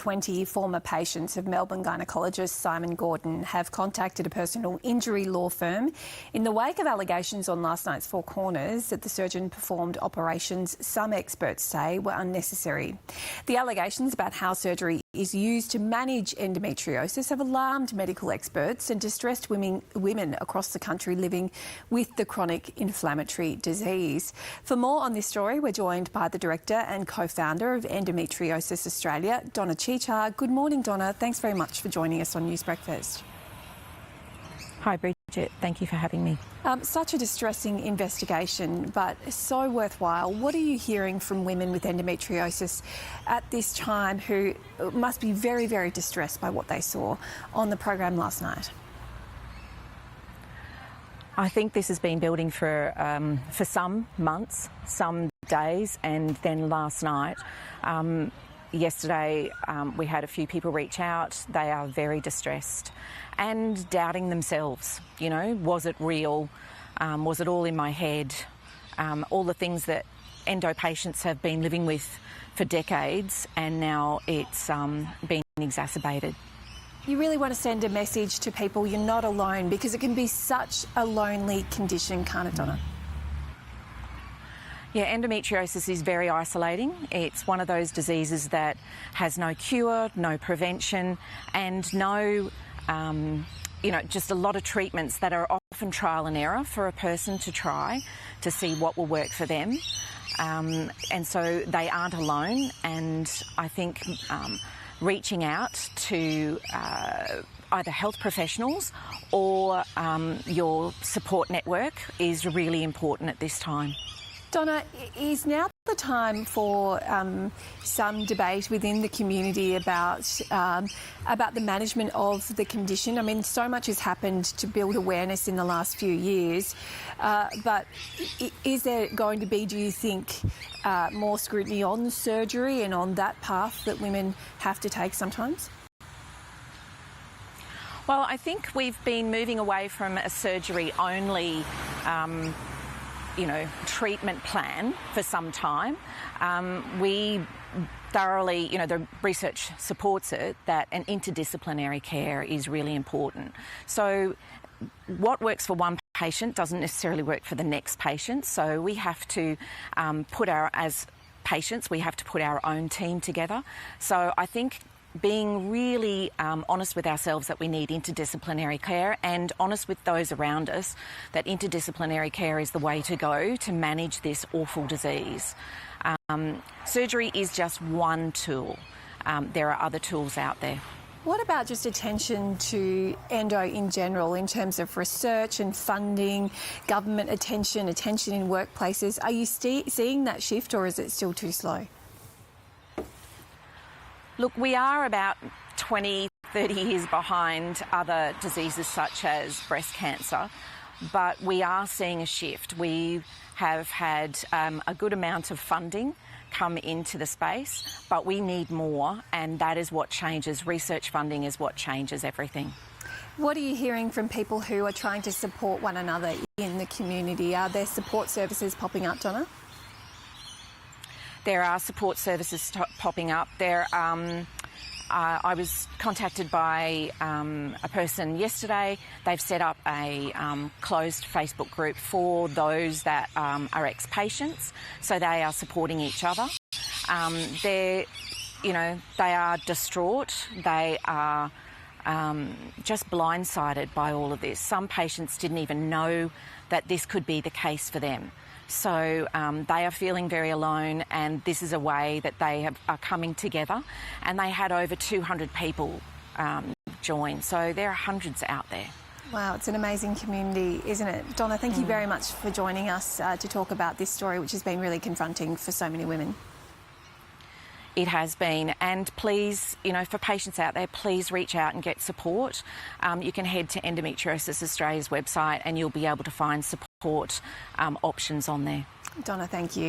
20 former patients of Melbourne gynaecologist Simon Gordon have contacted a personal injury law firm in the wake of allegations on last night's Four Corners that the surgeon performed operations some experts say were unnecessary. The allegations about how surgery is used to manage endometriosis have alarmed medical experts and distressed women across the country living with the chronic inflammatory disease. For more on this story, we're joined by the director and co-founder of Endometriosis Australia, Donna. Good morning, Donna. Thanks very much for joining us on News Breakfast. Hi, Bridget. Thank you for having me. Such a distressing investigation, but so worthwhile. What are you hearing from women with endometriosis at this time who must be very, very distressed by what they saw on the program last night? I think this has been building for some months, some days, and then last night. Yesterday, we had a few people reach out. They are very distressed and doubting themselves. You know, was it real? Was it all in my head? All the things that endo patients have been living with for decades, and now it's been exacerbated. You really want to send a message to people you're not alone, because it can be such a lonely condition, can't it, Donna? Yeah, endometriosis is very isolating. It's one of those diseases that has no cure, no prevention, and no, just a lot of treatments that are often trial and error for a person to try to see what will work for them. And so they aren't alone, and I think reaching out to either health professionals or your support network is really important at this time. Donna, is now the time for some debate within the community about the management of the condition? I mean, so much has happened to build awareness in the last few years, but is there going to be, do you think, more scrutiny on surgery and on that path that women have to take sometimes? Well, I think we've been moving away from a surgery-only treatment plan for some time. We thoroughly, the research supports it, that an interdisciplinary care is really important. So what works for one patient doesn't necessarily work for the next patient. So we have to as patients, we have to put our own team together. So I think being really honest with ourselves that we need interdisciplinary care, and honest with those around us that interdisciplinary care is the way to go to manage this awful disease. Surgery is just one tool. There are other tools out there. What about just attention to endo in general in terms of research and funding, government attention in workplaces? Are you seeing that shift, or is it still too slow? Look, we are about 20, 30 years behind other diseases such as breast cancer, but we are seeing a shift. We have had a good amount of funding come into the space, but we need more, and that is what changes. Research funding is what changes everything. What are you hearing from people who are trying to support one another in the community? Are there support services popping up, Donna? There are support services popping up. I was contacted by a person yesterday. They've set up a closed Facebook group for those that are ex-patients, so they are supporting each other. They are distraught. They are just blindsided by all of this. Some patients didn't even know that this could be the case for them. So they are feeling very alone, and this is a way that they are coming together, and they had over 200 people join, so there are hundreds out there. Wow, it's an amazing community, isn't it? Donna, thank you very much for joining us to talk about this story, which has been really confronting for so many women. It has been, and please, for patients out there, please reach out and get support. You can head to Endometriosis Australia's website and you'll be able to find support options on there. Donna, thank you.